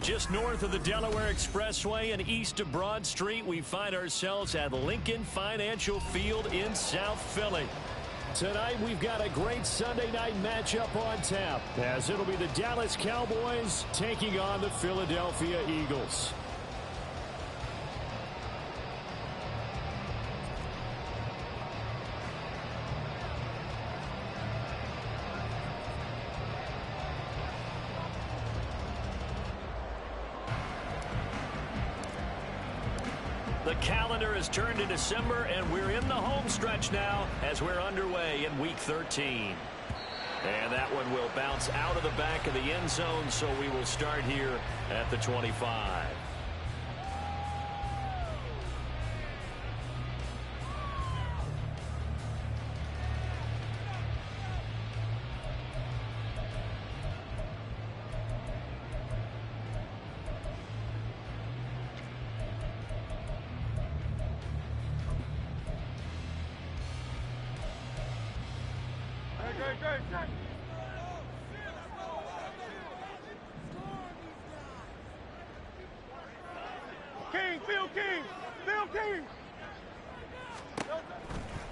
Just north of the Delaware Expressway and east of Broad Street, we find ourselves at Lincoln Financial Field in South Philly. Tonight, we've got a great Sunday night matchup on tap, as it'll be the Dallas Cowboys taking on the Philadelphia Eagles. The calendar has turned to December, and we're in the home stretch now as we're underway in Week 13. And that one will bounce out of the back of the end zone, so we will start here at the 25.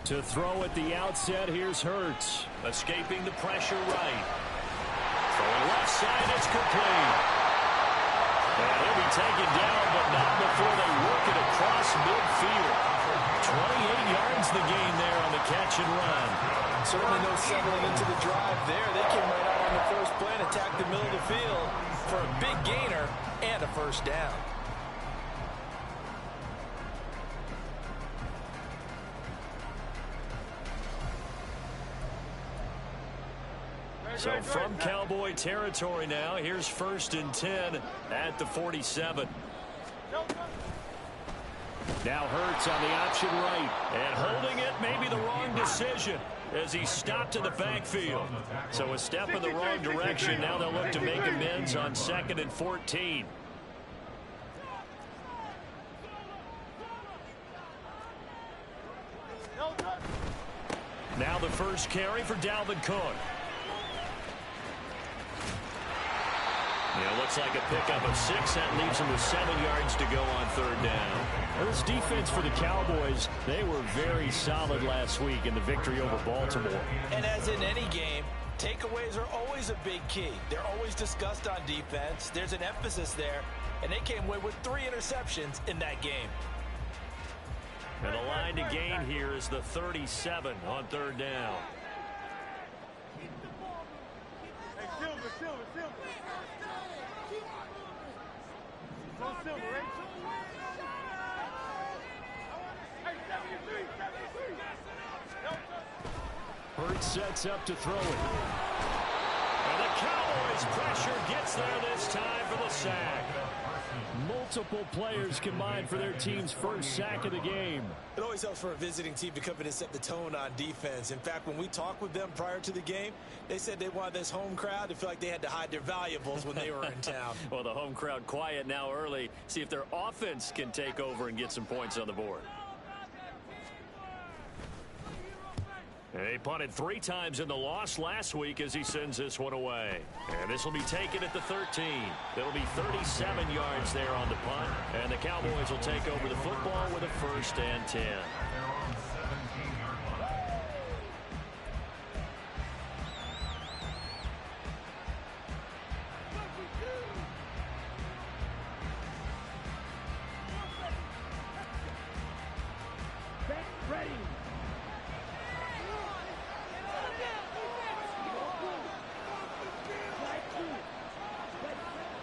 To throw at the outset, here's Hurts. Escaping the pressure right. Throwing left side, it's complete. And he'll be taken down, but not before they work it across midfield. 28 yards the gain there on the catch and run. Certainly no settling into the drive there. They came right out on the first play and attacked the middle of the field for a big gainer and a first down. So from Cowboy territory now, here's 1st and 10 at the 47. Now Hurts on the option right, and holding it may be the wrong decision as he stopped in the backfield. So a step in the wrong direction. Now they'll look to make amends on 2nd and 14. Now the first carry for Dalvin Cook. Yeah, looks like a pickup of 6. That leaves him with 7 yards to go on 3rd down. Well, this defense for the Cowboys, they were very solid last week in the victory over Baltimore. And as in any game, takeaways are always a big key. They're always discussed on defense. There's an emphasis there, and they came away with 3 interceptions in that game. And the line to gain here is the 37 on 3rd down. Hurts sets up to throw it. And the Cowboys' pressure gets there this time for the sack. Multiple players combined for their team's first sack of the game. It always helps for a visiting team to come in and set the tone on defense. In fact, when we talked with them prior to the game, they said they wanted this home crowd to feel like they had to hide their valuables when they were in town. Well, the home crowd quiet now early. See if their offense can take over and get some points on the board. He punted 3 times in the loss last week as he sends this one away. And this will be taken at the 13. It'll be 37 yards there on the punt. And the Cowboys will take over the football with a 1st and 10.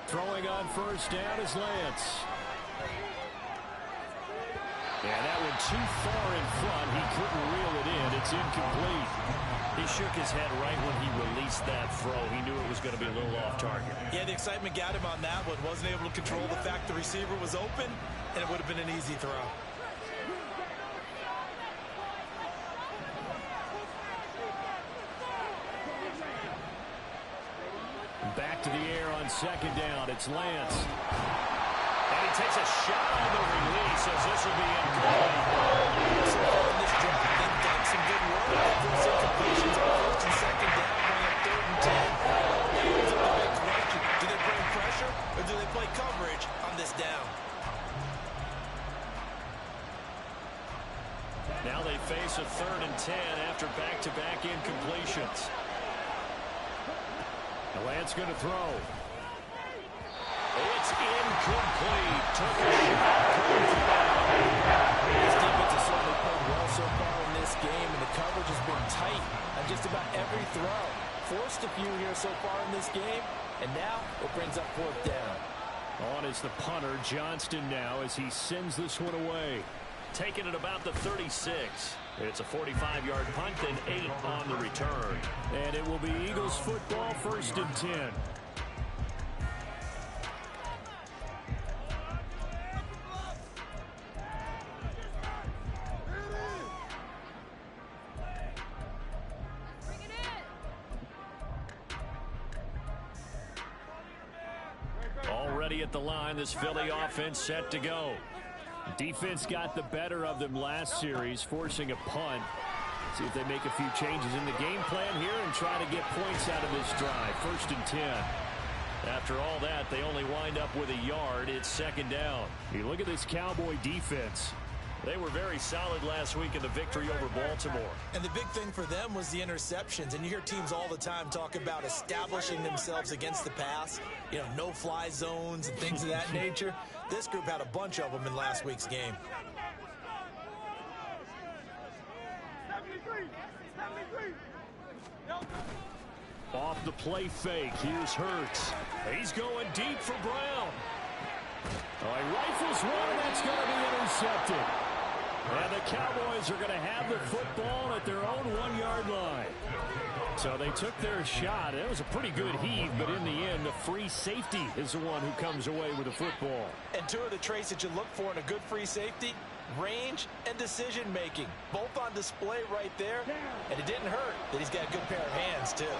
Throwing on 1st down is Lance. And that one too far in front. He couldn't reel it in. It's incomplete. He shook his head right when he released that throw. He knew it was going to be a little off target. Yeah, the excitement got him on that one. Wasn't able to control the fact the receiver was open, and it would have been an easy throw. Back to the air on 2nd down. It's Lance. And he takes a shot on the release as this will be incomplete. So far in this drive, they've done some good work. Those incompletions on 1st and 2nd down, bring up 3rd and 10. Here's the big question. Do they bring pressure or do they play cover? The Lance going to throw. It's incomplete. Took a shot. This defense has certainly played well so far in this game, and the coverage has been tight on just about every throw. Forced a few here so far in this game, and now it brings up fourth down. On is the punter, Johnston, now as he sends this one away. Taking it about the 36. It's a 45-yard punt and 8 on the return. And it will be Eagles football, 1st and 10. Already at the line, this Philly offense set to go. Defense got the better of them last series, forcing a punt. See if they make a few changes in the game plan here and try to get points out of this drive. 1st and 10. After all that, they only wind up with a yard. It's 2nd down. You look at this Cowboy defense. They were very solid last week in the victory over Baltimore. And the big thing for them was the interceptions. And you hear teams all the time talk about establishing themselves against the pass. You know, no-fly zones and things of that nature. This group had a bunch of them in last week's game. Off the play fake, here's Hurts. He's going deep for Brown. Oh, he rifles one, and that's going to be intercepted. And the Cowboys are going to have the football at their own 1-yard line. So they took their shot. It was a pretty good heave, but in the end, the free safety is the one who comes away with the football. And two of the traits that you look for in a good free safety, range and decision-making. Both on display right there. And it didn't hurt that he's got a good pair of hands, too.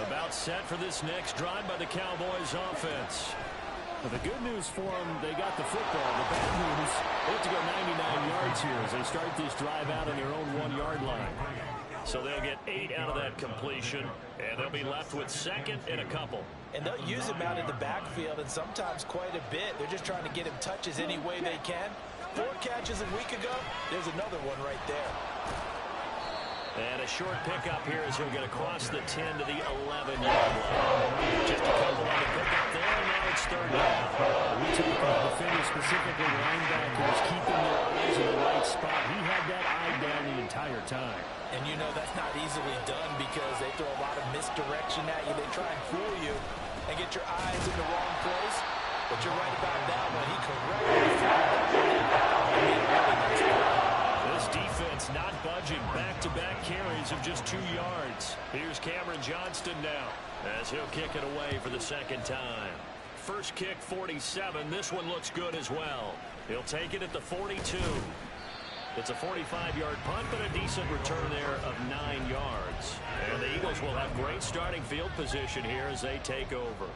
About set for this next drive by the Cowboys offense. Well, the good news for them, they got the football. The bad news, they have to go 99 yards here as they start this drive out on their own 1-yard line. So they'll get 8 out of that completion, and they'll be left with 2nd and a couple. And they'll use him out in the backfield, and sometimes quite a bit. They're just trying to get him touches any way they can. 4 catches a week ago, there's another one right there. And a short pickup here as he'll get across the 10 to the 11-yard line. Just a couple on the pickup there, and now it's 3rd down. We talk about defenders, specifically linebackers, keeping their eyes in the right spot. He had that eye down the entire time. And you know that's not easily done because they throw a lot of misdirection at you. They try and fool you and get your eyes in the wrong place. But you're right about that one. He correctly This defense not budging. Back-to-back carries of just 2 yards. Here's Cameron Johnston now as he'll kick it away for the 2nd time. First kick, 47. This one looks good as well. He'll take it at the 42. It's a 45-yard punt, but a decent return there of 9 yards. And the Eagles will have great starting field position here as they take over.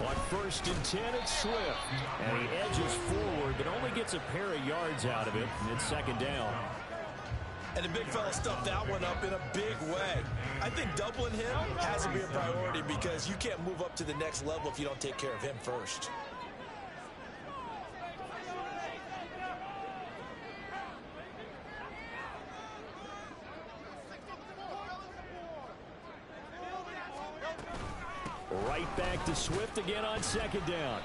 On 1st and 10, it's Swift. And he edges forward, but only gets a pair of yards out of it. And it's 2nd down. And the big fella stuffed that one up in a big way. I think doubling him has to be a priority because you can't move up to the next level if you don't take care of him first. Right back to Swift again on 2nd down.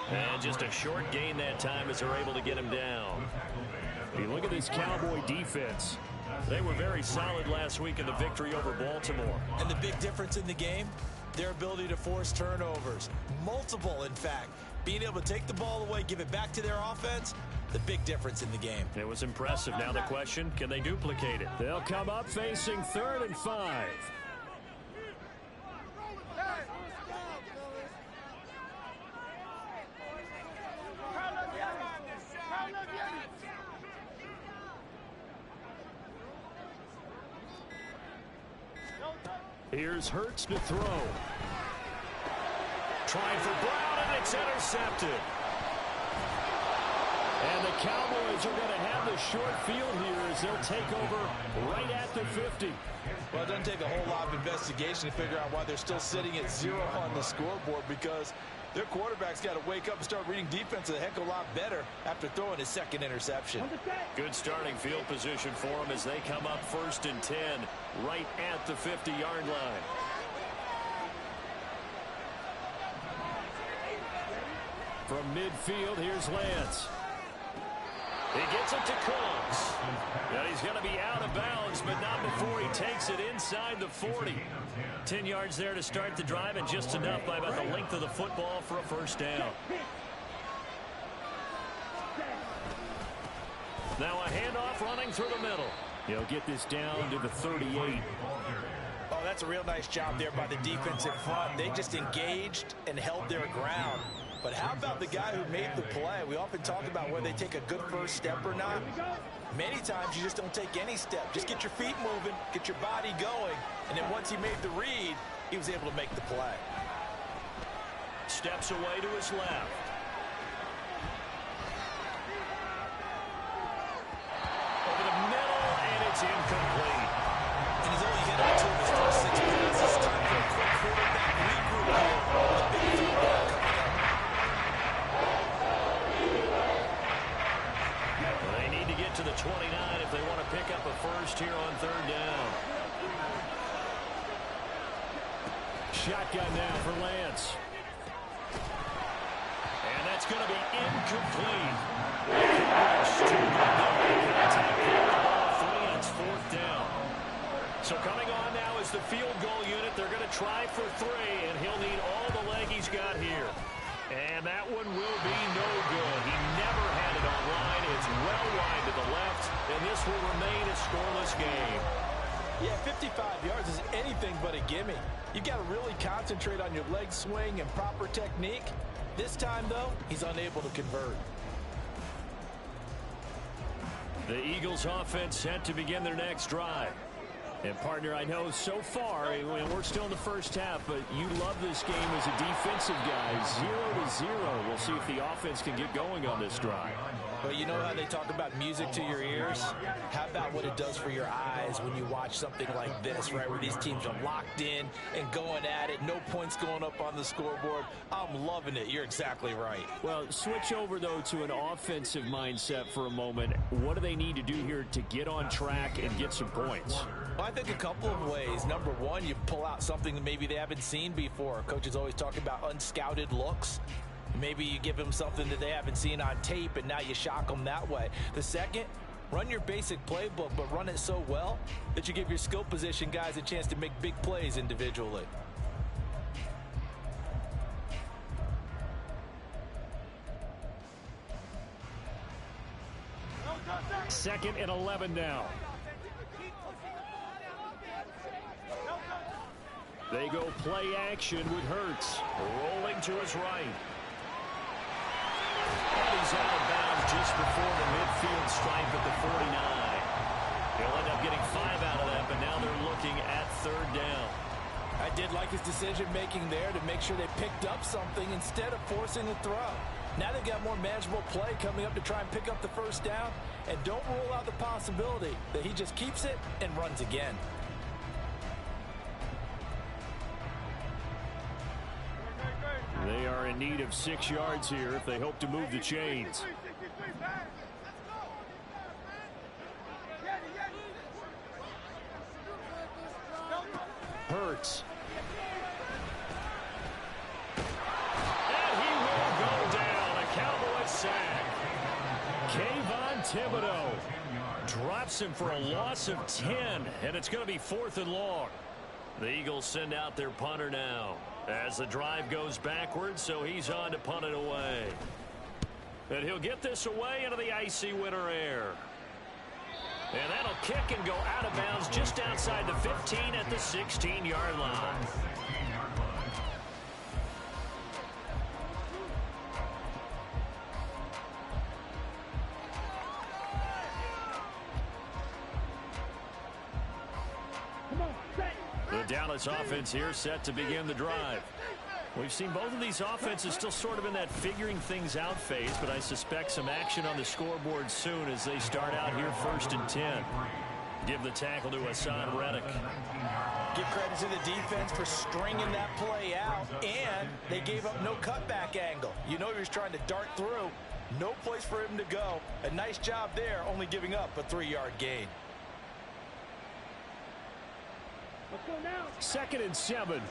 And just a short gain that time as they're able to get him down. You look at this Cowboy defense. They were very solid last week in the victory over Baltimore. And the big difference in the game, their ability to force turnovers. Multiple, in fact. Being able to take the ball away, give it back to their offense, the big difference in the game. It was impressive. Now the question, can they duplicate it? They'll come up facing 3rd and 5. Here's Hurts to throw. Trying for Brown, and it's intercepted. And the Cowboys are going to have the short field here as they'll take over right at the 50. Well, it doesn't take a whole lot of investigation to figure out why they're still sitting at 0 on the scoreboard, because their quarterback's got to wake up and start reading defense a heck of a lot better after throwing his second interception. Good starting field position for them as they come up 1st and 10 right at the 50-yard line. From midfield, here's Lance. He gets it to Cooks. And he's going to be out of bounds, but not before he takes it inside the 40. 10 yards there to start the drive, and just enough by about the length of the football for a first down. Now a handoff running through the middle. He'll get this down to the 38. Oh, that's a real nice job there by the defense in front. They just engaged and held their ground. But how about the guy who made the play? We often talk about whether they take a good first step or not. Many times you just don't take any step. Just get your feet moving, get your body going, and then once he made the read, he was able to make the play. Steps away to his left. Over the middle, and it's incomplete. And he's only hit on 2 of his first 6 passes. Time for a quick quarterback regroup here with a big third down coming up. They need to get to the 29 if they want to pick up a first here on 3rd down. Shotgun now for Lance. And that's going to be incomplete. Contact the ball free, and it's 4th down. So coming on now is the field goal unit. They're going to try for 3, and he'll need all the leg he's got here. And that one will be no good. He never had it on line. It's well wide to the left, and this will remain a scoreless game. Yeah, 55 yards is anything but a gimme. You've got to really concentrate on your leg swing and proper technique. This time, though, he's unable to convert. The Eagles offense set to begin their next drive. And, partner, I know so far, and we're still in the first half, but you love this game as a defensive guy. 0-0. We'll see if the offense can get going on this drive. Well, you know how they talk about music to your ears? How about what it does for your eyes when you watch something like this, right, where these teams are locked in and going at it, no points going up on the scoreboard? I'm loving it. You're exactly right. Well, switch over, though, to an offensive mindset for a moment. What do they need to do here to get on track and get some points? Well, I think a couple of ways. Number one, you pull out something that maybe they haven't seen before. Coaches always talk about unscouted looks. Maybe you give them something that they haven't seen on tape, and now you shock them that way. The second, run your basic playbook, but run it so well that you give your skill position guys a chance to make big plays individually. Second and 11 now. They go play action with Hurts. Rolling to his right. And he's out of bounds just before the midfield stripe at the 49. He'll end up getting 5 out of that, but now they're looking at 3rd down. I did like his decision-making there to make sure they picked up something instead of forcing the throw. Now they've got more manageable play coming up to try and pick up the first down, and don't rule out the possibility that he just keeps it and runs again. They are in need of 6 yards here if they hope to move the chains. Hurts. And he will go down. A Cowboy sack. Kayvon Thibodeau drops him for a loss of 10, and it's going to be 4th and long. The Eagles send out their punter now as the drive goes backwards, so he's on to punt it away. And he'll get this away into the icy winter air. And that'll kick and go out of bounds just outside the 15 at the 16-yard line. The Dallas offense here set to begin the drive. We've seen both of these offenses still sort of in that figuring things out phase, but I suspect some action on the scoreboard soon as they start out here 1st and 10. Give the tackle to Hassan Reddick. Give credit to the defense for stringing that play out, and they gave up no cutback angle. You know he was trying to dart through. No place for him to go. A nice job there, only giving up a 3-yard gain. 2nd and 7.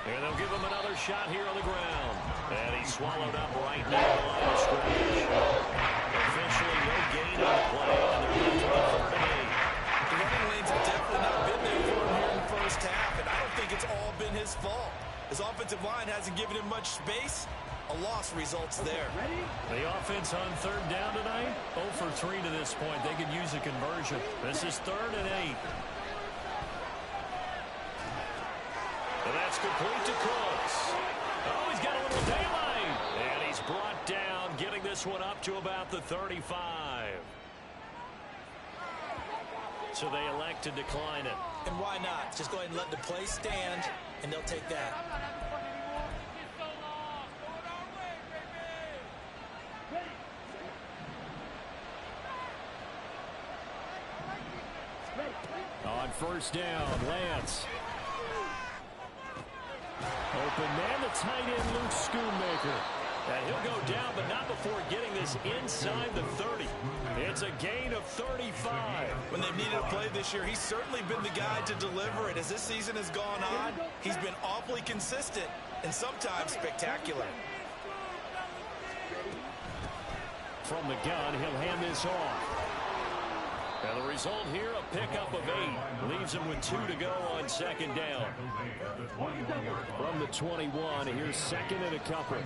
And they'll give him another shot here on the ground. And he's swallowed up right near the line of scrimmage. Officially no gain on the play, and they're left with 3rd and 8. The running lanes have definitely not been there for him here in the first half, and I don't think it's all been his fault. His offensive line hasn't given him much space. A loss results there. The offense on 3rd down tonight, 0 for 3 to this point. They could use a conversion. This is 3rd and 8. And that's complete to Cooks. Oh, he's got a little daylight. And he's brought down, getting this one up to about the 35. So they elect to decline it. And why not? Just go ahead and let the play stand, and they'll take that. On 1st down, Lance. Open man, the tight end, Luke Schoonmaker. And he'll go down, but not before getting this inside the 30. It's a gain of 35. When they've needed a play this year, he's certainly been the guy to deliver it. As this season has gone on, he's been awfully consistent and sometimes spectacular. From the gun, he'll hand this off. And the result here, a pickup of 8. Leaves him with 2 to go on 2nd down. From the 21, here's 2nd and a couple.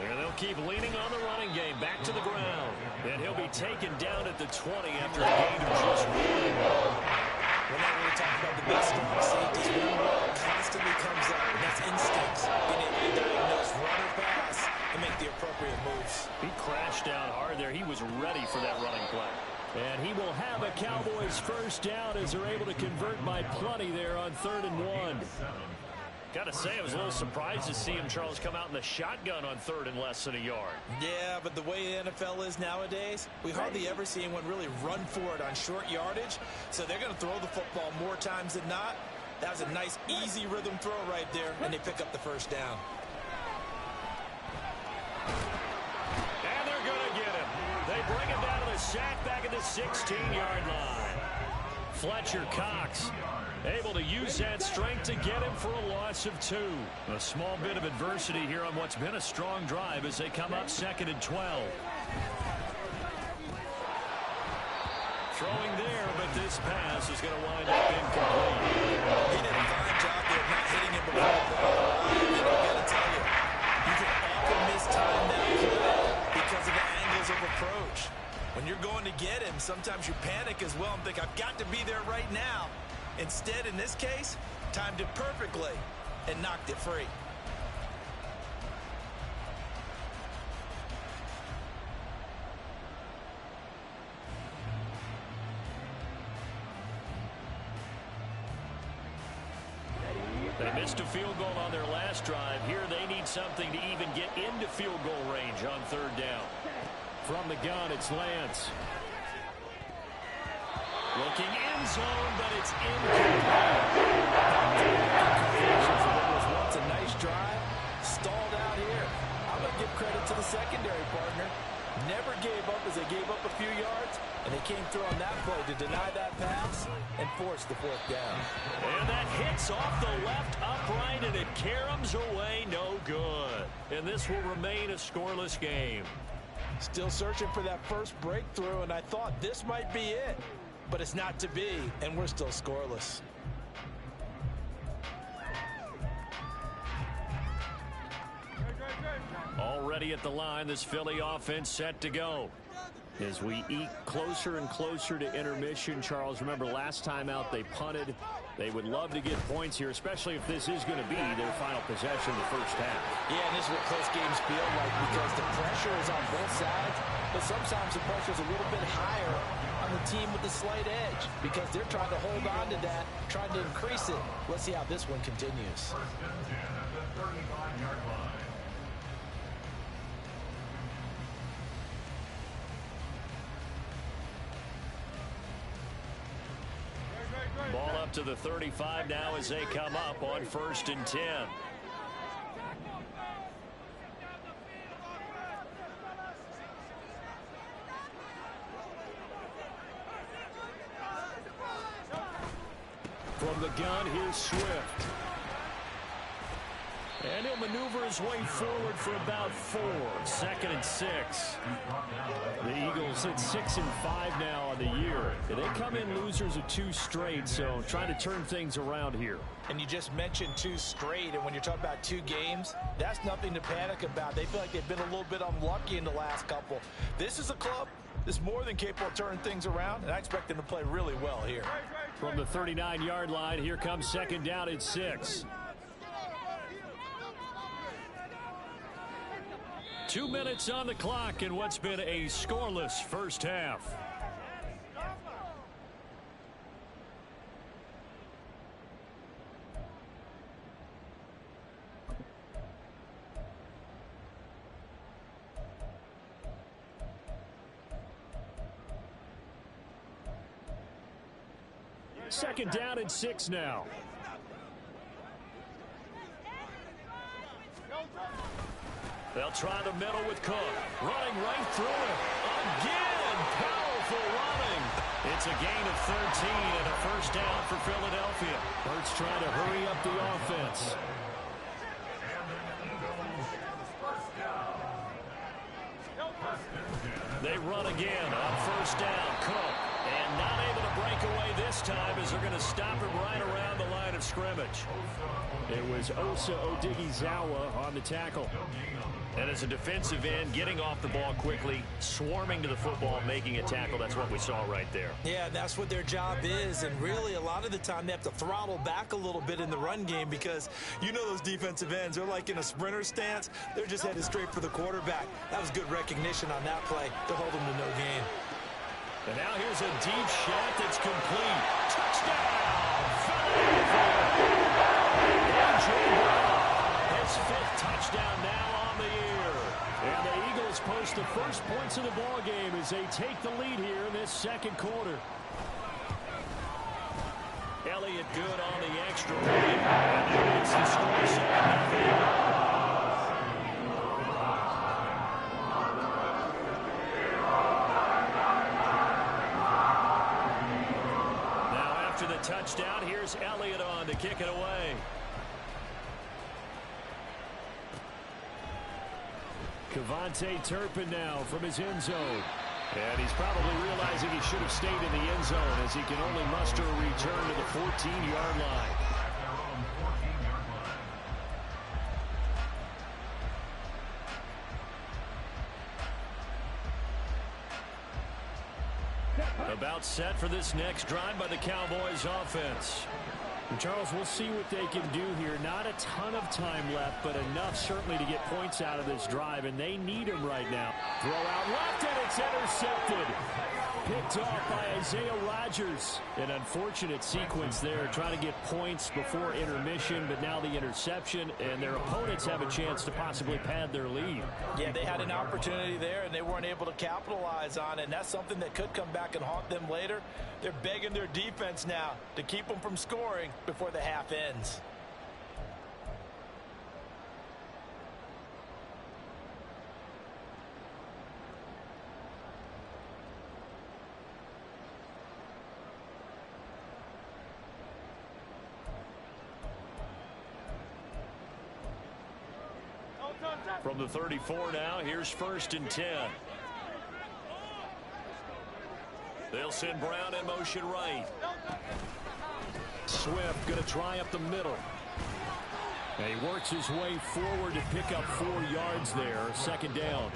And they'll keep leaning on the running game. Back to the ground. And he'll be taken down at the 20 after a gain of just 1. We're not really talking about the best strong safeties. One constantly comes up, and that's instincts. Being able to diagnose run or pass and make the appropriate moves. He crashed down hard there. He was ready for that running play. And he will have a Cowboys 1st down as they're able to convert by plenty there on 3rd and 1. Got to say, I was a little surprised to see him, Charles, come out in the shotgun on 3rd and less than a yard. Yeah, but the way the NFL is nowadays, we hardly ever see anyone really run for it on short yardage. So they're going to throw the football more times than not. That was a nice, easy rhythm throw right there, and they pick up the 1st down. And they're going to get him. They bring him down to the sack back at the 16-yard line. Fletcher Cox able to use that strength to get him for a loss of 2. A small bit of adversity here on what's been a strong drive as they come up 2nd and 12. Throwing there, but this pass is going to wind up incomplete. He did a fine job there of not hitting him before the ball. And I got to tell you, you can often mistime that play because of the angles of approach. When you're going to get him, sometimes you panic as well and think, I've got to be there right now. Instead, in this case, timed it perfectly and knocked it free. They missed a field goal on their last drive. Here they need something to even get into field goal range on 3rd down. From the gun, it's Lance. Looking end zone, but it's incomplete. What was once a nice drive, stalled out here. I'm going to give credit to the secondary partner. Never gave up as they gave up a few yards, and they came through on that play to deny that pass and force the 4th down. And that hits off the left upright, and it caroms away, no good. And this will remain a scoreless game. Still searching for that first breakthrough, and I thought this might be it. But it's not to be, and we're still scoreless. Already at the line, this Philly offense set to go. As we eke closer and closer to intermission, Charles, remember last time out they punted. They would love to get points here, especially if this is going to be their final possession in the first half. Yeah, and this is what close games feel like because the pressure is on both sides. but sometimes the pressure is a little bit higher on the team with the slight edge because they're trying to hold on to that, trying to increase it. Let's see how this one continues. Ball up to the 35 now as they come up on 1st and 10. From the gun, here's Swift. And he'll maneuver his way forward for about 4. 2nd and 6. The Eagles at 6-5 now on the year. They come in losers of 2 straight, so trying to turn things around here. And you just mentioned 2 straight, and when you're talking about 2 games, that's nothing to panic about. They feel like they've been a little bit unlucky in the last couple. This is a club that's more than capable of turning things around, and I expect them to play really well here. From the 39-yard line, here comes 2nd down at 6. 2 minutes on the clock in what's been a scoreless first half. Second down and 6 now. They'll try the middle with Cook. Running right through it. Again, powerful running. It's a gain of 13 and a first down for Philadelphia. Hurts trying to hurry up the offense. They run again on first down. Cook. And not able to break away this time as they're going to stop him right around the line of scrimmage. It was Osa Odighizuwa on the tackle. And as a defensive end, getting off the ball quickly, swarming to the football, making a tackle, that's what we saw right there. Yeah, that's what their job is, and really a lot of the time they have to throttle back a little bit in the run game because you know those defensive ends, they're like in a sprinter stance. They're just headed straight for the quarterback. That was good recognition on that play to hold them to no gain. And now here's a deep shot that's complete. Touchdown! Philadelphia! His 5th touchdown now on the year. And the Eagles post the first points of the ball game as they take the lead here in this second quarter. Elliott good on the extra point. And that makes the score 7-0. Touchdown. Here's Elliott on to kick it away. Kevontae Turpin now from his end zone. And he's probably realizing he should have stayed in the end zone as he can only muster a return to the 14-yard line. About set for this next drive by the Cowboys offense. And Charles, we'll see what they can do here. Not a ton of time left, but enough certainly to get points out of this drive, and they need them right now. Throw out left, and it's intercepted. Picked off by Isaiah Rodgers. An unfortunate sequence there, trying to get points before intermission, but now the interception, and their opponents have a chance to possibly pad their lead. Yeah, they had an opportunity there, and they weren't able to capitalize on it, and that's something that could come back and haunt them later. They're begging their defense now to keep them from scoring before the half ends. From the 34 now, here's 1st and 10. They'll send Brown in motion right. Swift going to try up the middle. And he works his way forward to pick up 4 yards there. 2nd down.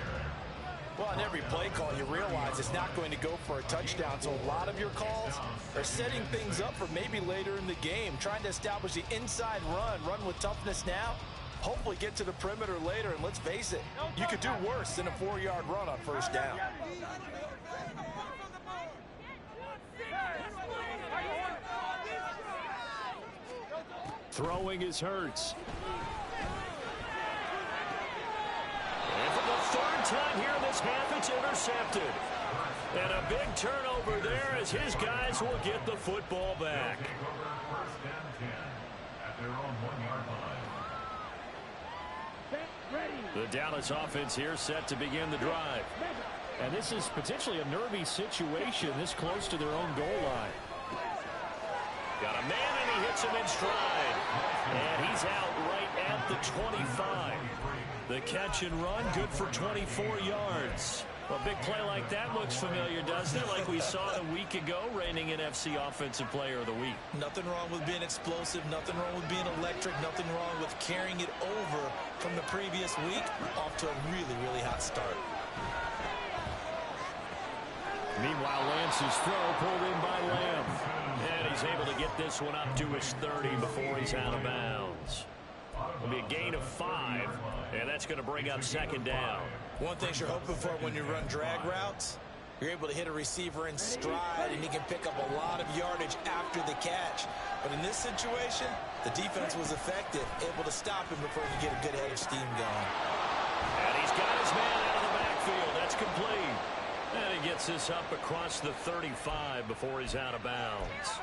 Well, on every play call, you realize it's not going to go for a touchdown. So a lot of your calls are setting things up for maybe later in the game, trying to establish the inside run with toughness now. Hopefully get to the perimeter later, and let's face it, you could do worse than a 4-yard run on first down. Throwing is Hurts. And for the third time here in this half, it's intercepted. And a big turnover there as his guys will get the football back. The Dallas offense here set to begin the drive. And this is potentially a nervy situation this close to their own goal line. Got a man, and he hits him in stride. And he's out right at the 25. The catch and run, good for 24 yards. Well, a big play like that looks familiar, doesn't it? Like we saw a week ago, reigning NFC Offensive Player of the Week. Nothing wrong with being explosive. Nothing wrong with being electric. Nothing wrong with carrying it over from the previous week. Off to a really, really hot start. Meanwhile, Lance's throw pulled in by Lamb. And he's able to get this one up to his 30 before he's out of bounds. It'll be a gain of 5, and that's going to bring up second down. One thing you're hoping for when you run drag routes, you're able to hit a receiver in stride, and he can pick up a lot of yardage after the catch. But in this situation, the defense was effective, able to stop him before he could get a good head of steam going. And he's got his man out of the backfield. That's complete. And he gets this up across the 35 before he's out of bounds.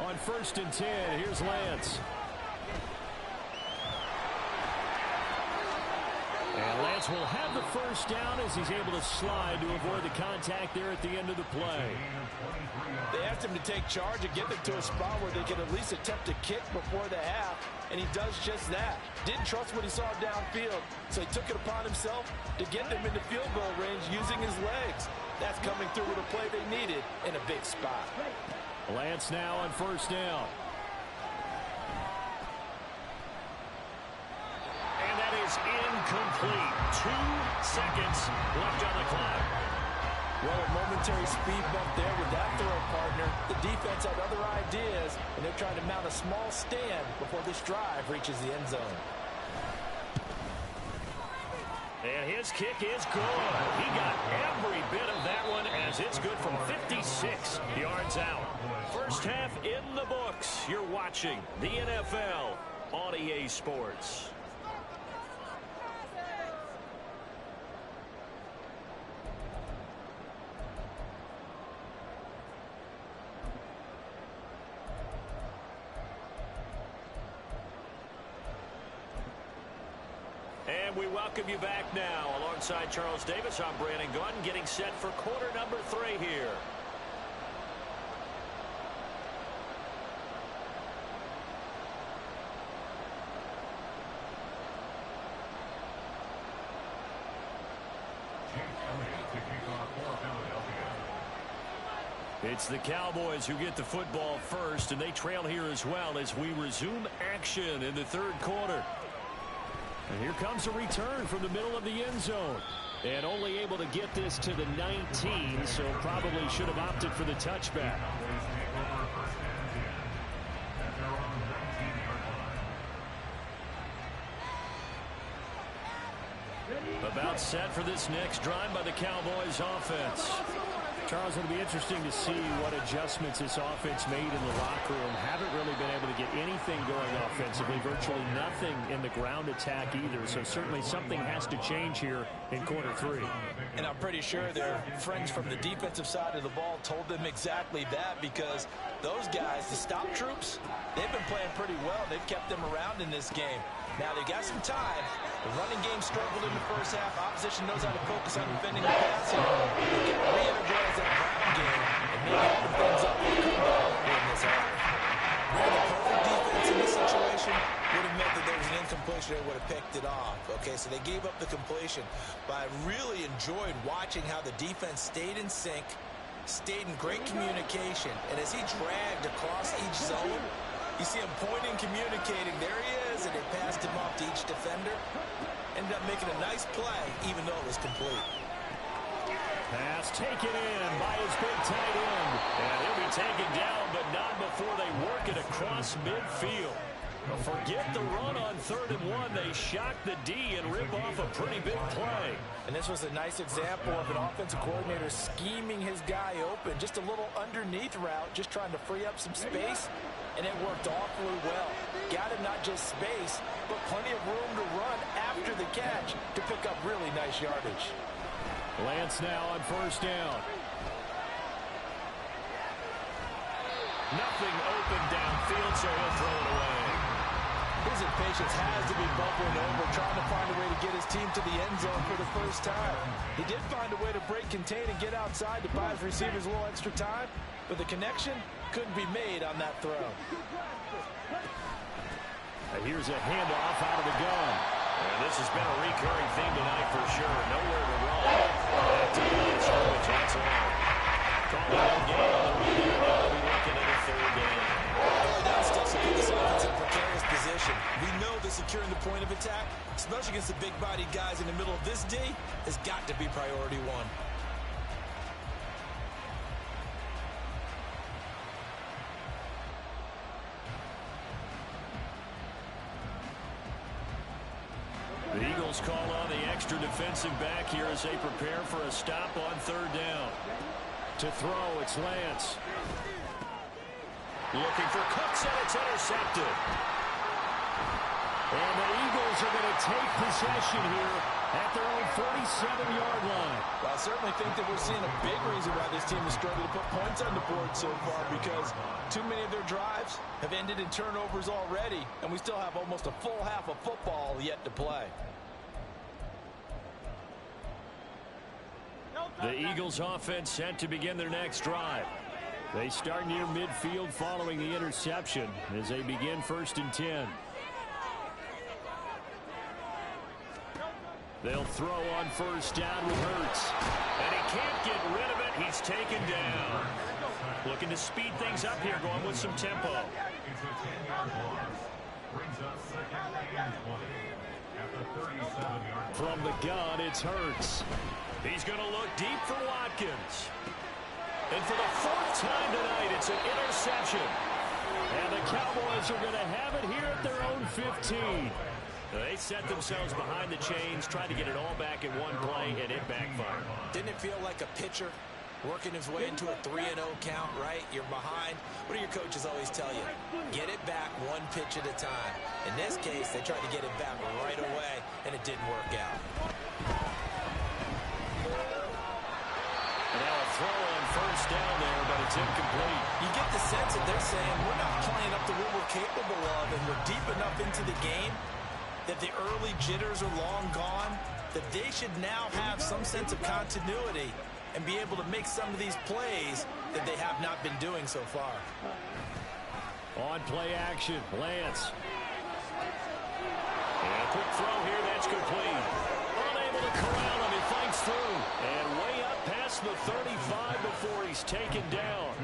On 1st and 10, here's Lance. And Lance will have the first down as he's able to slide to avoid the contact there at the end of the play. They asked him to take charge and get them to a spot where they could at least attempt a kick before the half, and he does just that. Didn't trust what he saw downfield, so he took it upon himself to get them into field goal range using his legs. That's coming through with a play they needed in a big spot. Lance now on 1st down. And that is incomplete. 2 seconds left on the clock. Well, a momentary speed bump there with that throw, partner. The defense had other ideas, and they're trying to mount a small stand before this drive reaches the end zone. And his kick is good. He got every bit of that one as it's good from 56 yards out. First half in the books. You're watching the NFL on EA Sports. And we welcome you back now. Alongside Charles Davis, I'm Brandon Gunn, getting set for quarter number 3 here. It's the Cowboys who get the football first, and they trail here as well as we resume action in the 3rd quarter. And here comes a return from the middle of the end zone. And only able to get this to the 19, so probably should have opted for the touchback. About set for this next drive by the Cowboys offense. Charles, it'll be interesting to see what adjustments this offense made in the locker room. Haven't really been able to get anything going offensively, virtually nothing in the ground attack either. So certainly something has to change here in quarter 3. And I'm pretty sure their friends from the defensive side of the ball told them exactly that, because those guys, the stop troops, they've been playing pretty well. They've kept them around in this game. Now they've got some time. The running game struggled in the first half. Opposition knows how to focus on defending the passing. They can re-energize that ground game and maybe open things up for a comeback in this half. Well, the perfect defense in this situation would have meant that there was an incompletion. They would have picked it off. Okay, so they gave up the completion. But I really enjoyed watching how the defense stayed in sync, stayed in great communication, and as he dragged across each zone, You see him pointing, communicating. There he is, and they passed him off to each defender. Ended up making a nice play, even though it was complete. Pass taken in by his big tight end. And he'll be taken down, but not before they work it across midfield. Forget the run on 3rd and 1. They shock the D and rip off a pretty big play. And this was a nice example of an offensive coordinator scheming his guy open. Just a little underneath route, just trying to free up some space. And it worked awfully well. Got him not just space, but plenty of room to run after the catch to pick up really nice yardage. Lance now on 1st down. Nothing open downfield, so he'll throw it away. His impatience has to be bubbling over, trying to find a way to get his team to the end zone for the first time. He did find a way to break contain and get outside to buy his receivers a little extra time, but the connection couldn't be made on that throw. And here's a handoff out of the gun. And this has been a recurring theme tonight for sure. Nowhere to run. Back to the line scrimmage. That's all. Calling no gain on the rebound. Now we'll be looking at a 3rd down. That stuff to put this offense in a precarious position. We know that securing the point of attack, especially against the big-bodied guys in the middle of this D, has got to be priority 1. The Eagles call on the extra defensive back here as they prepare for a stop on 3rd down. To throw, it's Lance. Looking for Cooks, and it's intercepted. And the Eagles are going to take possession here at their own 47-yard line. Well, I certainly think that we're seeing a big reason why this team has struggled to put points on the board so far, because too many of their drives have ended in turnovers already, and we still have almost a full half of football yet to play. The Eagles offense set to begin their next drive. They start near midfield following the interception as they begin 1st and 10. They'll throw on 1st down with Hurts. And he can't get rid of it. He's taken down. Looking to speed things up here, going with some tempo. From the gun, it's Hurts. He's going to look deep for Watkins. And for the 4th time tonight, it's an interception. And the Cowboys are going to have it here at their own 15. They set themselves behind the chains, trying to get it all back in one play, and it backfired. Didn't it feel like a pitcher working his way into a 3-0 count, right? You're behind. What do your coaches always tell you? Get it back one pitch at a time. In this case, they tried to get it back right away, and it didn't work out. And now a throw on 1st down there, but it's incomplete. You get the sense that they're saying we're not playing up to what we're capable of, and we're deep enough into the game that the early jitters are long gone, that they should now have some sense of continuity and be able to make some of these plays that they have not been doing so far. On play action, Lance. And a quick throw here, that's complete. Unable to corral him, he fights through. And way up past the 35 before he's taken down.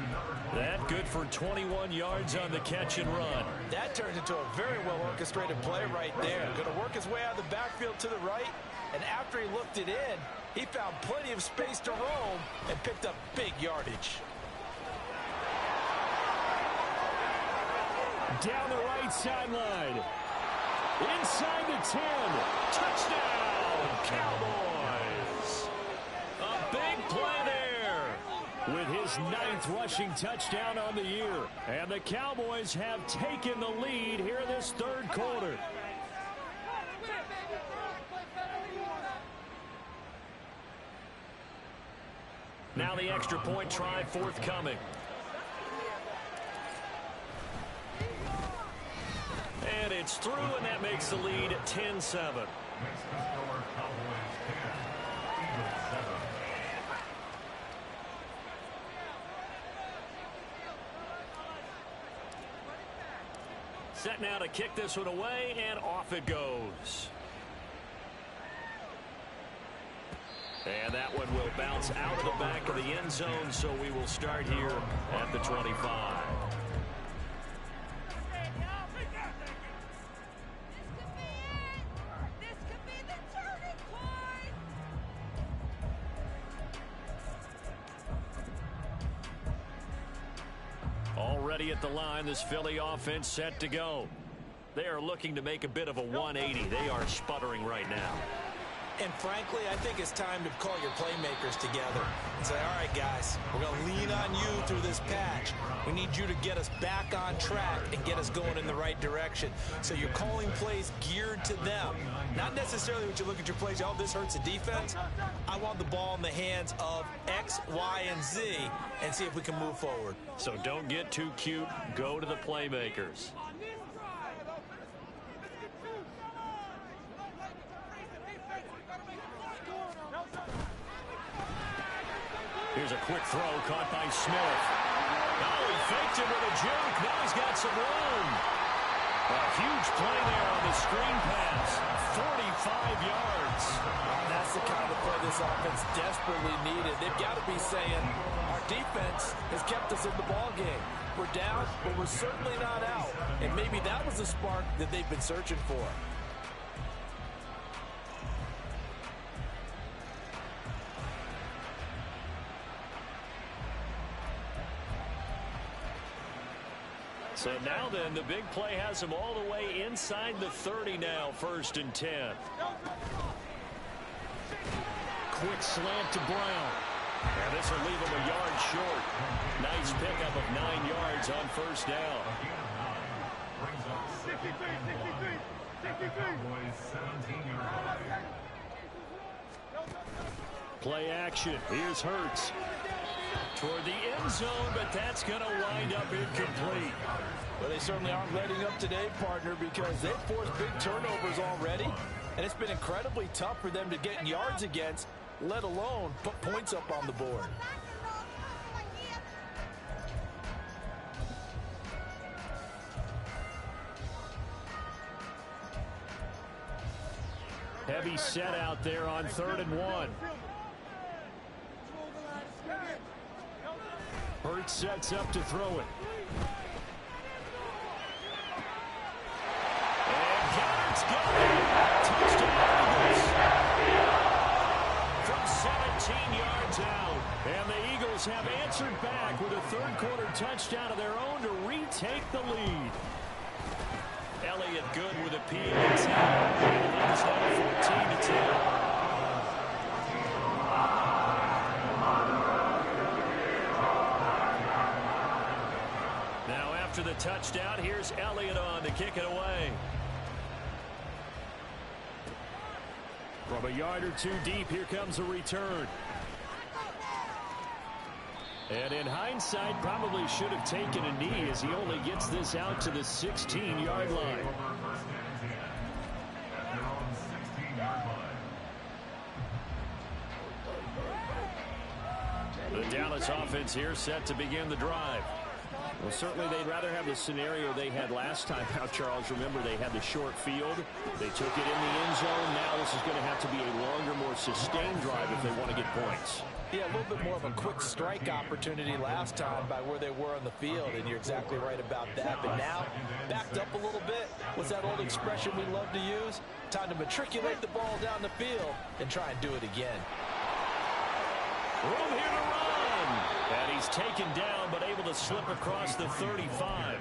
That good for 21 yards on the catch and run. That turns into a very well-orchestrated play right there. Going to work his way out of the backfield to the right, and after he looked it in, he found plenty of space to roam and picked up big yardage. Down the right sideline. Inside the 10. Touchdown, Cowboys. A big play there with his 9th rushing touchdown on the year. And the Cowboys have taken the lead here in this 3rd quarter. Now the extra point try forthcoming. And it's through, and that makes the lead 10-7. Set now to kick this one away, and off it goes. And that one will bounce out of the back of the end zone, so we will start here at the 25. ready at the line. This Philly offense set to go. They are looking to make a bit of a 180. They are sputtering right now. And frankly, I think it's time to call your playmakers together and say, all right, guys, we're going to lean on you through this patch. We need you to get us back on track and get us going in the right direction. So you're calling plays geared to them. Not necessarily when you look at your plays, oh, this hurts the defense. I want the ball in the hands of X, Y, and Z and see if we can move forward. So don't get too cute. Go to the playmakers. Here's a quick throw caught by Smith. Oh, he faked it with a juke. Now he's got some room. A huge play there on the screen pass. 45 yards. That's the kind of play this offense desperately needed. They've got to be saying, our defense has kept us in the ball game. We're down, but we're certainly not out. And maybe that was the spark that they've been searching for. So now then, the big play has him all the way inside the 30 now, 1st and 10. Quick slant to Brown. And this will leave him a yard short. Nice pickup of 9 yards on 1st down. Play action. Here's Hurts. Toward the end zone, but that's going to wind up incomplete. Well, they certainly aren't letting up today, partner, because they've forced big turnovers already, and it's been incredibly tough for them to get yards against, let alone put points up on the board. Heavy set out there on 3rd and 1. Hurts sets up to throw it. And Goddard's got it. Touchdown Eagles. From 17 yards out. And the Eagles have answered back with a 3rd quarter touchdown of their own to retake the lead. Elliott good with a PAT. It's now 14-10. After the touchdown, here's Elliott on to kick it away. From a yard or two deep, here comes a return. And in hindsight, probably should have taken a knee as he only gets this out to the 16-yard line. The Dallas offense here set to begin the drive. Well, certainly they'd rather have the scenario they had last time out, Charles. Remember, they had the short field. They took it in the end zone. Now this is going to have to be a longer, more sustained drive if they want to get points. Yeah, a little bit more of a quick strike opportunity last time by where they were on the field, and you're exactly right about that. But now, backed up a little bit. What's that old expression we love to use? Time to matriculate the ball down the field and try and do it again. Room here to run. And he's taken down, but able to slip across the 35.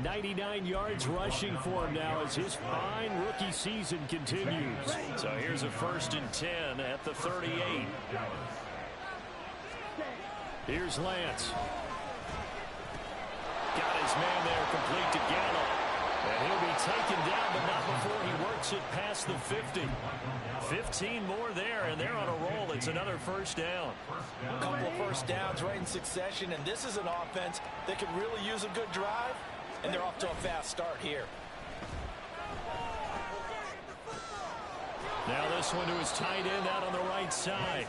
99 yards rushing for him now as his fine rookie season continues. So here's a 1st and 10 at the 38. Here's Lance. Got his man there, complete to Gallup. And he'll be taken down, but not before he works it past the 50. 15 more there, and they're on a roll. It's another 1st down. A couple of 1st downs right in succession, and this is an offense that could really use a good drive, and they're off to a fast start here. Now this one to his tight end out on the right side.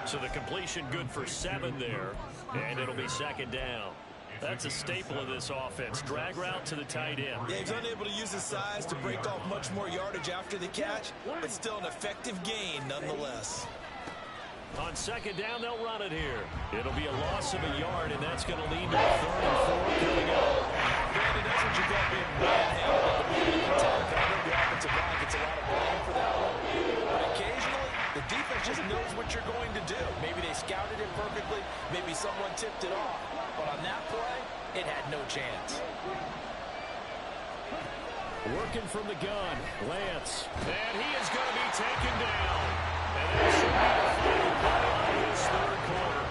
So the completion good for 7 there, and it'll be 2nd down. That's a staple of this offense. Drag route to the tight end. Yeah, he's unable to use his size to break off much more yardage after the catch, but still an effective gain nonetheless. On 2nd down, they'll run it here. It'll be a loss of a yard, and that's going to lead to a 3rd and 4 coming up. Brandon, that's what you call being manhandled. The offensive line gets a lot of blame for that one. But occasionally, the defense just knows what you're going to do. Maybe they scouted it perfectly. Maybe someone tipped it off. But on that play, it had no chance. Working from the gun, Lance. And he is going to be taken down. And that should be the final play of this third quarter.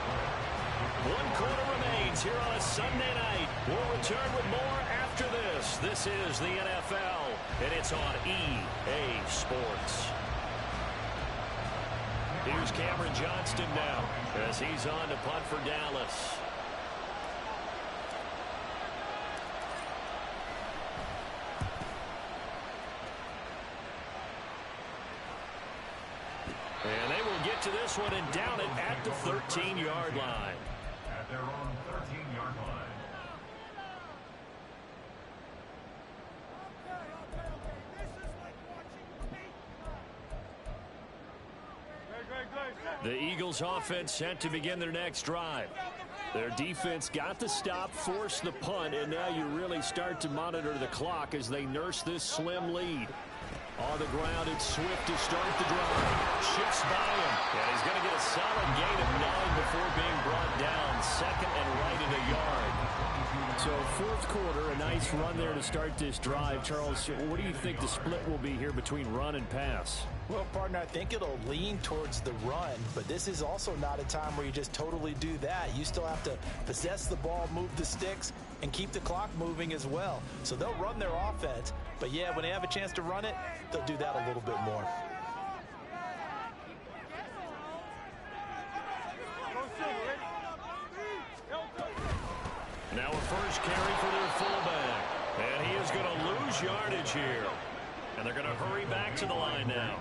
1 quarter remains here on a Sunday night. We'll return with more after this. This is the NFL, and it's on EA Sports. Here's Cameron Johnston now as he's on to punt for Dallas. And they will get to this one and down it at the 13-yard line. At their own 13-yard line. The Eagles offense set to begin their next drive. Their defense got the stop, forced the punt, and now you really start to monitor the clock as they nurse this slim lead. On the ground, it's Swift to start the drive. Shifts by him. And he's going to get a solid gain of 9 before being brought down. Second and right in a yard. So fourth quarter, a nice run there to start this drive. Charles, what do you think the split will be here between run and pass? Well, partner, I think it'll lean towards the run, but this is also not a time where you just totally do that. You still have to possess the ball, move the sticks, and keep the clock moving as well. So they'll run their offense, but yeah, when they have a chance to run it, they'll do that a little bit more. Now a first carry for their fullback, and he is going to lose yardage here. And they're going to hurry back to the line now.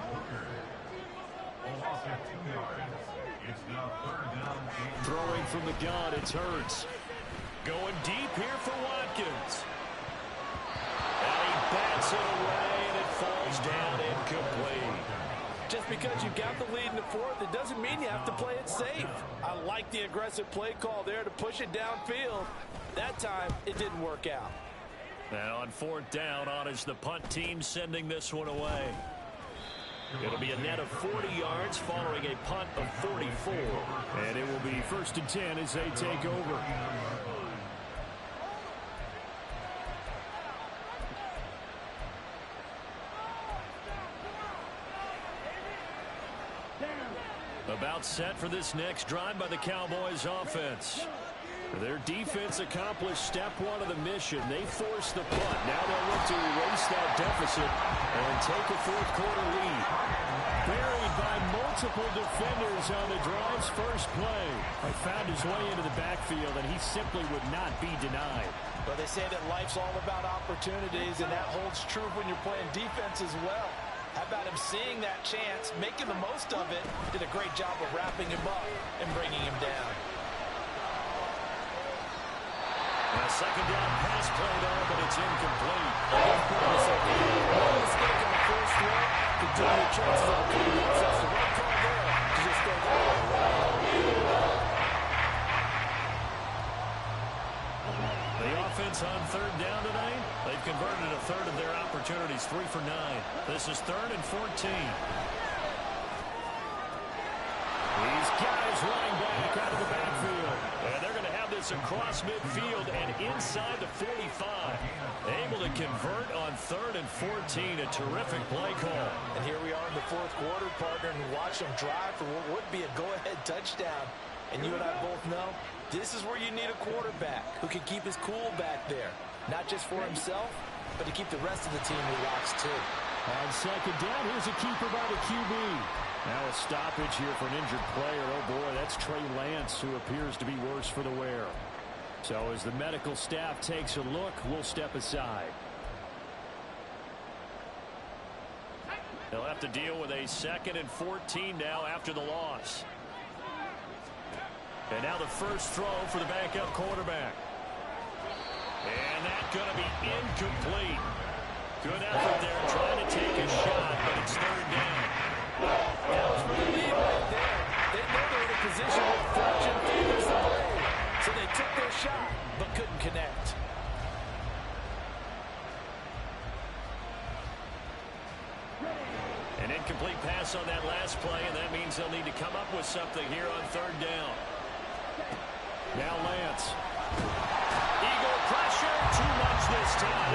Throwing from the gun, it's Hurts. Going deep here for Watkins. And he bats it away, and it falls down incomplete. Just because you've got the lead in the fourth, it doesn't mean you have to play it safe. I like the aggressive play call there to push it downfield. That time, it didn't work out. And on fourth down, on is the punt team sending this one away. It'll be a net of 40 yards following a punt of 44. And it will be 1st and 10 as they take over. About set for this next drive by the Cowboys offense. Their defense accomplished step one of the mission. They forced the punt. Now they'll look to erase that deficit and take a fourth quarter lead. Buried by multiple defenders on the drive's first play. He found his way into the backfield, and he simply would not be denied. But they say that life's all about opportunities, and that holds true when you're playing defense as well. How about him seeing that chance, making the most of it, did a great job of wrapping him up and bringing him down. A second down pass play there, but it's incomplete. One mistake on first throw could do your chances of coming up. That's the right call there to just throw that. The offense on third down tonight, they've converted a third of their opportunities, 3 for 9. This is 3rd and 14. These guys running back out of the backfield. And they're going to have this across midfield and inside the 45. Able to convert on 3rd and 14. A terrific play call. And here we are in the fourth quarter, partner, and watch them drive for what would be a go-ahead touchdown. And you and I both know this is where you need a quarterback who can keep his cool back there. Not just for himself, but to keep the rest of the team relaxed too. On second down, here's a keeper by the QB. Now a stoppage here for an injured player. Oh, boy, that's Trey Lance, who appears to be worse for the wear. So as the medical staff takes a look, we'll step aside. They'll have to deal with a 2nd and 14 now after the loss. And now the first throw for the backup quarterback. And that's going to be incomplete. Good effort there trying to take a shot, but it's 3rd down. That was for the lead right there. They know they're in a position where fortune favors the brave. So they took their shot, but couldn't connect. An incomplete pass on that last play, and that means they'll need to come up with something here on 3rd down. Now Lance. Eagles more pressure. Too much this time.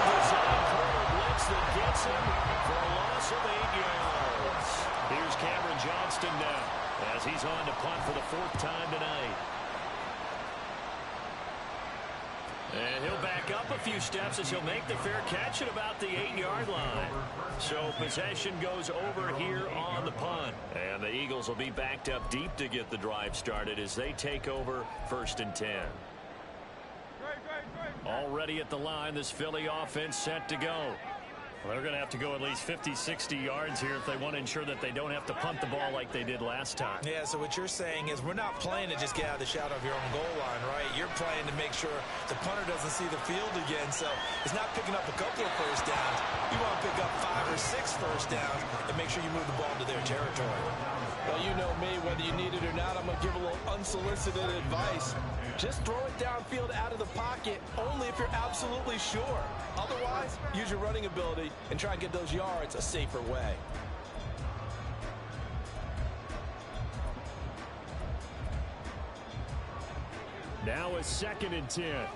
Design corner blitz that gets him for a loss of 8 yards. Here's Cameron Johnston now as he's on to punt for the 4th time tonight. And he'll back up a few steps as he'll make the fair catch at about the 8-yard line. So possession goes over here on the punt. And the Eagles will be backed up deep to get the drive started as they take over 1st and 10. Already at the line, this Philly offense set to go. Well, they're going to have to go at least 50, 60 yards here if they want to ensure that they don't have to punt the ball like they did last time. Yeah, so what you're saying is we're not playing to just get out of the shadow of your own goal line, right? You're playing to make sure the punter doesn't see the field again. So it's not picking up a couple of first downs. You want to pick up 5 or 6 first downs and make sure you move the ball into their territory. Well, you know me, whether you need it or not, I'm going to give a little unsolicited advice. Just throw it downfield out of the pocket only if you're absolutely sure. Otherwise, use your running ability and try and get those yards a safer way. Now a 2nd and 10.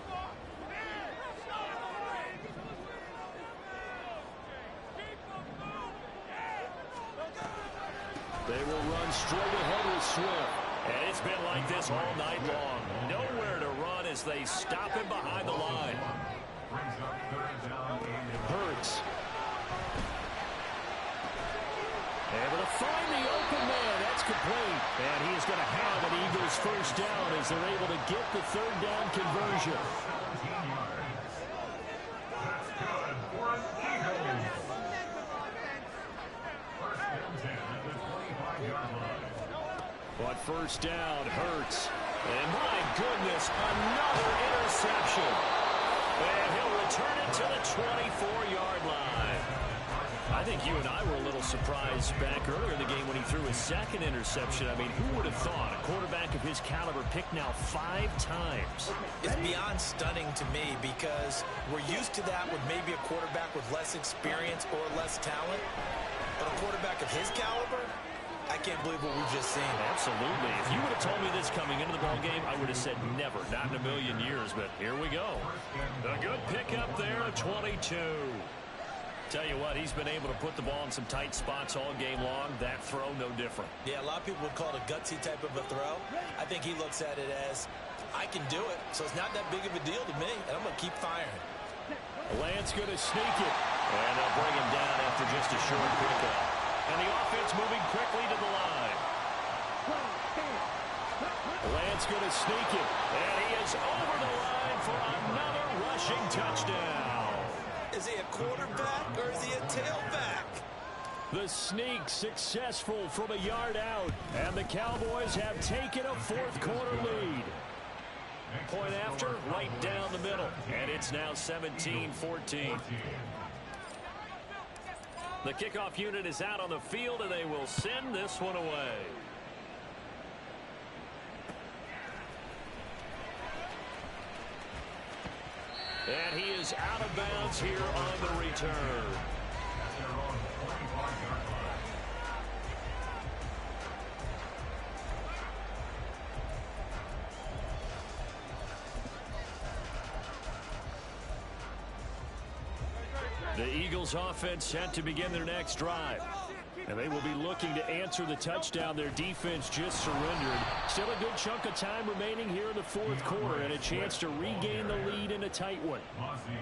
They will run straight ahead with Swift. And it's been like this all night long. Nowhere to run as they stop him behind the line. Hurts. Able to find the open man. That's complete. And he is going to have an Eagles first down as they're able to get the 3rd down conversion. But first down, Hurts. And my goodness, another interception. And he'll return it to the 24-yard line. I think you and I were a little surprised back earlier in the game when he threw his 2nd interception. I mean, who would have thought a quarterback of his caliber picked now 5 times? It's beyond stunning to me because we're used to that with maybe a quarterback with less experience or less talent. But a quarterback of his caliber, I can't believe what we've just seen. Absolutely. If you would have told me this coming into the ball game, I would have said never, not in a million years. But here we go. A good pickup there, 22. Tell you what, he's been able to put the ball in some tight spots all game long. That throw, no different. Yeah, a lot of people would call it a gutsy type of a throw. I think he looks at it as, I can do it, so it's not that big of a deal to me, and I'm going to keep firing. Lance going to sneak it. And they'll bring him down after just a short pickup. And the offense moving quickly to the line. Lance going to sneak it. And he is over the line for another rushing touchdown. Is he a quarterback or is he a tailback? The sneak successful from a yard out. And the Cowboys have taken a 4th quarter lead. Point after, right down the middle. And it's now 17-14. The kickoff unit is out on the field, and they will send this one away. And he is out of bounds here on the return. The Eagles offense set to begin their next drive. And they will be looking to answer the touchdown their defense just surrendered. Still a good chunk of time remaining here in the 4th quarter and a chance to regain the lead in a tight one.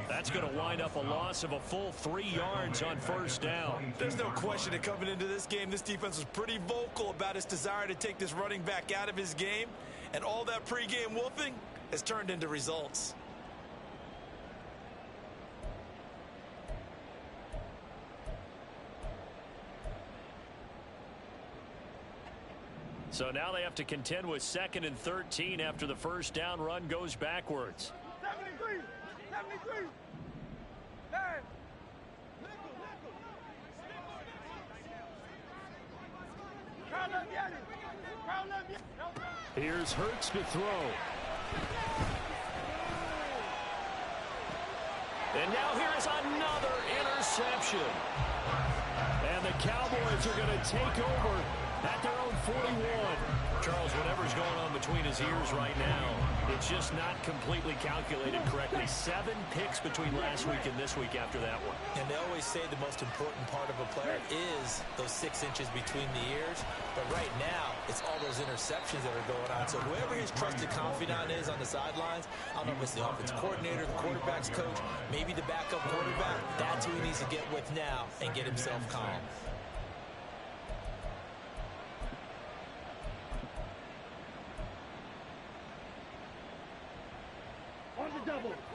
That's going to wind up a loss of a full 3 yards on first down. There's no question that coming into this game, this defense was pretty vocal about its desire to take this running back out of his game. And all that pregame wolfing has turned into results. So now they have to contend with 2nd and 13 after the first down run goes backwards. 73, 73, 9. Here's Hurts to throw. And now here is another interception. And the Cowboys are going to take over at their own 41. Charles, whatever's going on between his ears right now, it's just not completely calculated correctly. 7 picks between last week and this week after that one. And they always say the most important part of a player is those 6 inches between the ears. But right now, it's all those interceptions that are going on. So whoever his trusted confidant is on the sidelines, I don't know if it's the offensive coordinator, the quarterback's coach, maybe the backup quarterback, that's who he needs to get with now and get himself calm.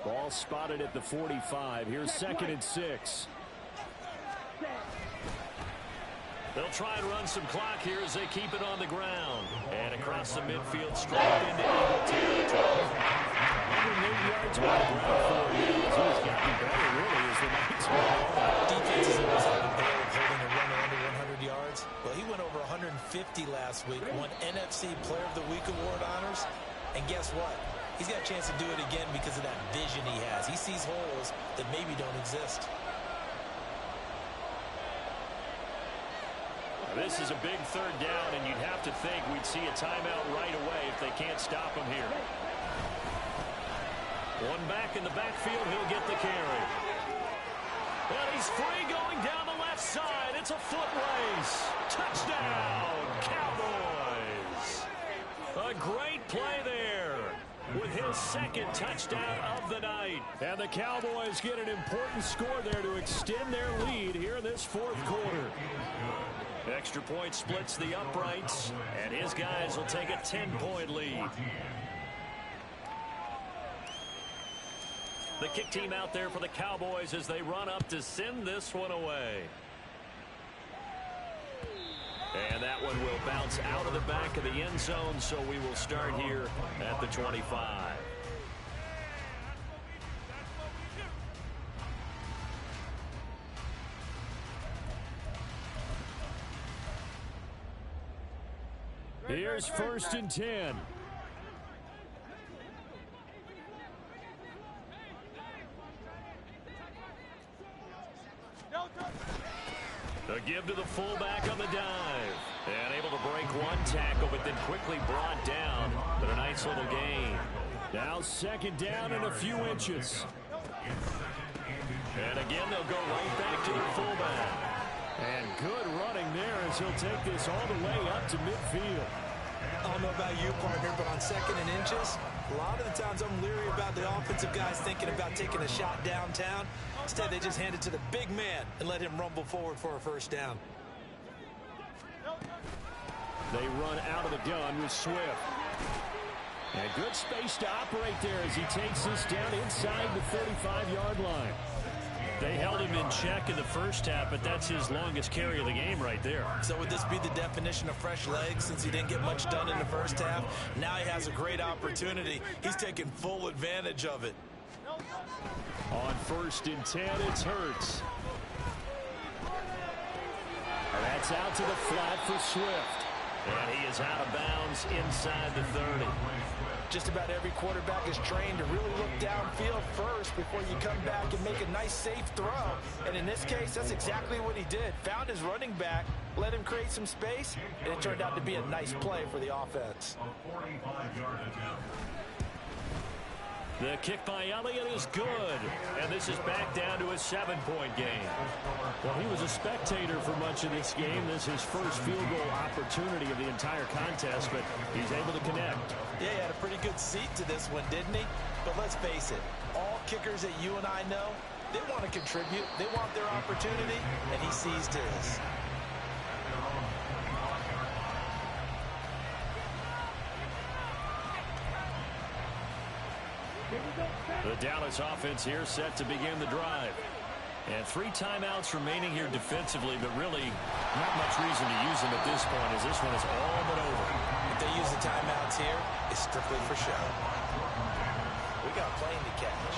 Ball spotted at the 45. Here's 2nd and 6. They'll try and run some clock here as they keep it on the ground. And across the midfield, straight into Eagle territory. 108 yards on the ground for him. He's gotten better, really, as the night's gone on. Defenses always have a goal of holding a runner under 100 yards. Well, he went over 150 last week, won NFC Player of the Week award honors. And guess what? He's got a chance to do it again because of that vision he has. He sees holes that maybe don't exist. This is a big 3rd down, and you'd have to think we'd see a timeout right away if they can't stop him here. One back in the backfield, he'll get the carry. And he's free going down the left side. It's a foot race. Touchdown, Cowboys. A great play there with his 2nd touchdown of the night. And the Cowboys get an important score there to extend their lead here in this 4th quarter. Extra point splits the uprights, and his guys will take a 10-point lead. The kick team out there for the Cowboys as they run up to send this one away. And that one will bounce out of the back of the end zone, so we will start here at the 25. Here's 1st and 10. The give to the fullback on the dive. And able to break one tackle, but then quickly brought down. But a nice little gain. Now 2nd down and a few inches. And again, they'll go right back to the fullback. And good running there as he'll take this all the way up to midfield. I don't know about you, partner, but on 2nd and inches, a lot of the times I'm leery about the offensive guys thinking about taking a shot downtown. Instead, they just hand it to the big man and let him rumble forward for a 1st down. They run out of the gun with Swift. And good space to operate there as he takes this down inside the 35-yard line. They held him in check in the 1st half, but that's his longest carry of the game right there. So would this be the definition of fresh legs since he didn't get much done in the 1st half? Now he has a great opportunity. He's taking full advantage of it. On 1st and 10, it's Hurts. And that's out to the flat for Swift. And he is out of bounds inside the 30. Just about every quarterback is trained to really look downfield first before you come back and make a nice, safe throw. And in this case, that's exactly what he did. Found his running back, let him create some space, and it turned out to be a nice play for the offense. The kick by Elliott is good. And this is back down to a 7-point game. Well, he was a spectator for much of this game. This is his first field goal opportunity of the entire contest, but he's able to connect. Yeah, he had a pretty good seat to this one, didn't he? But let's face it, all kickers that you and I know, they want to contribute. They want their opportunity, and he seized his. The Dallas offense here set to begin the drive. And 3 timeouts remaining here defensively, but really not much reason to use them at this point as this one is all but over. If they use the timeouts here, it's strictly for show. We got a plane to catch.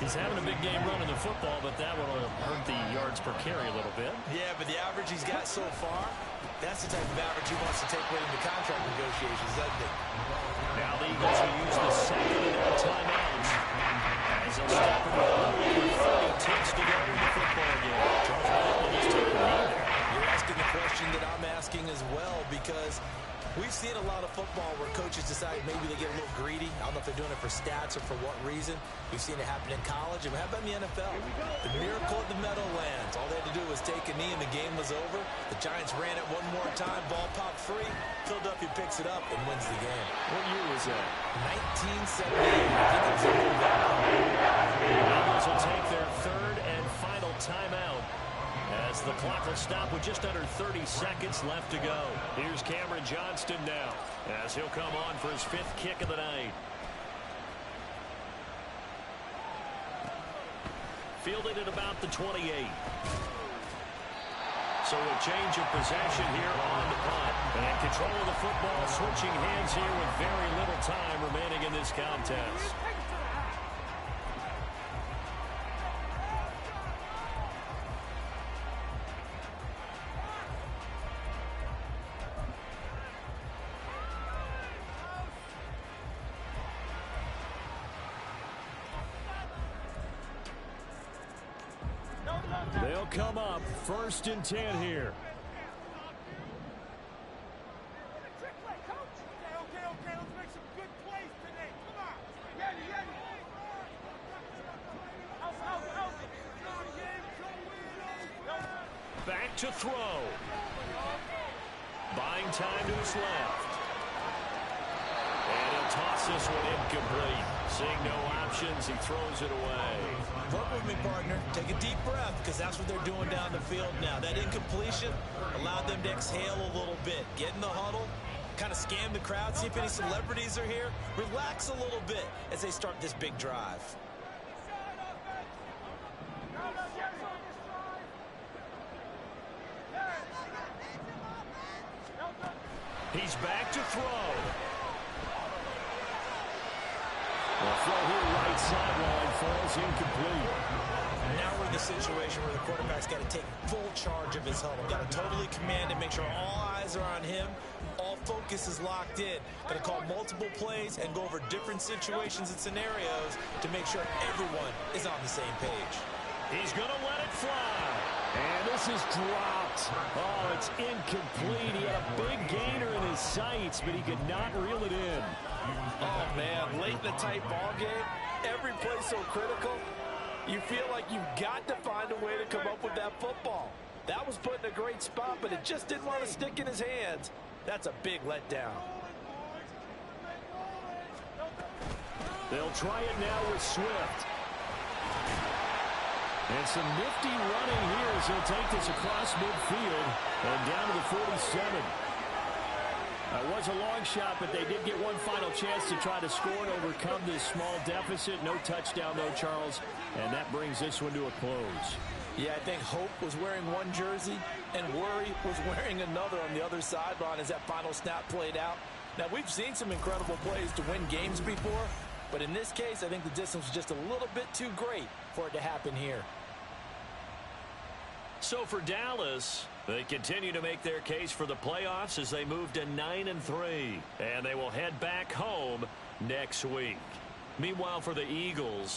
He's having a big game running the football, but that one will hurt the yards per carry a little bit. Yeah, but the average he's got so far, that's the type of average he wants to take with him to contract negotiations, doesn't it? Now the Eagles will use the 2nd and out timeout. As they'll stop him with 30 ticks to go in the football game. Charles White will just take the lead there. You're asking the question that I'm asking. We've seen a lot of football where coaches decide maybe they get a little greedy. I don't know if they're doing it for stats or for what reason. We've seen it happen in college. And how about in the NFL? The miracle of the Meadowlands. All they had to do was take a knee and the game was over. The Giants ran it one more time. Ball popped free. Philadelphia picks it up and wins the game. What year was that? 1978. I think it was a little bit. Eagles will take their third and final timeout as the clock will stop with just under 30 seconds left to go. Here's Cameron Johnston now as he'll come on for his 5th kick of the night. Fielded at about the 28. So a change of possession here on the punt. And control of the football, switching hands here with very little time remaining in this contest. They'll come up 1st and 10 here. Okay, let's make some good plays today. Come on. Yeti. Back to throw. Buying time to his left. And he'll toss this one incomplete. Seeing no options, he throws it away. Work with me, partner. Take a deep breath, because that's what they're doing down the field now. That incompletion allowed them to exhale a little bit. Get in the huddle, kind of scan the crowd, see if any celebrities are here. Relax a little bit as they start this big drive. He's back to throw. The throw here right sideline falls incomplete. Now we're in the situation where the quarterback's got to take full charge of his huddle. Got to totally command and make sure all eyes are on him. All focus is locked in. Got to call multiple plays and go over different situations and scenarios to make sure everyone is on the same page. He's going to let it fly. And this is dropped. Oh, it's incomplete. He had a big gainer in his sights, but he could not reel it in. Oh, man, late in the tight ball game, every play so critical. You feel like you've got to find a way to come up with that football. That was put in a great spot, but it just didn't want to stick in his hands. That's a big letdown. They'll try it now with Swift. And some nifty running here as he'll take this across midfield and down to the 47. It was a long shot, but they did get one final chance to try to score and overcome this small deficit. No touchdown, though, Charles. And that brings this one to a close. Yeah, I think Hope was wearing one jersey and Worry was wearing another on the other sideline as that final snap played out. Now, we've seen some incredible plays to win games before, but in this case, I think the distance was just a little bit too great for it to happen here. So for Dallas, they continue to make their case for the playoffs as they move to 9-3. And they will head back home next week. Meanwhile, for the Eagles,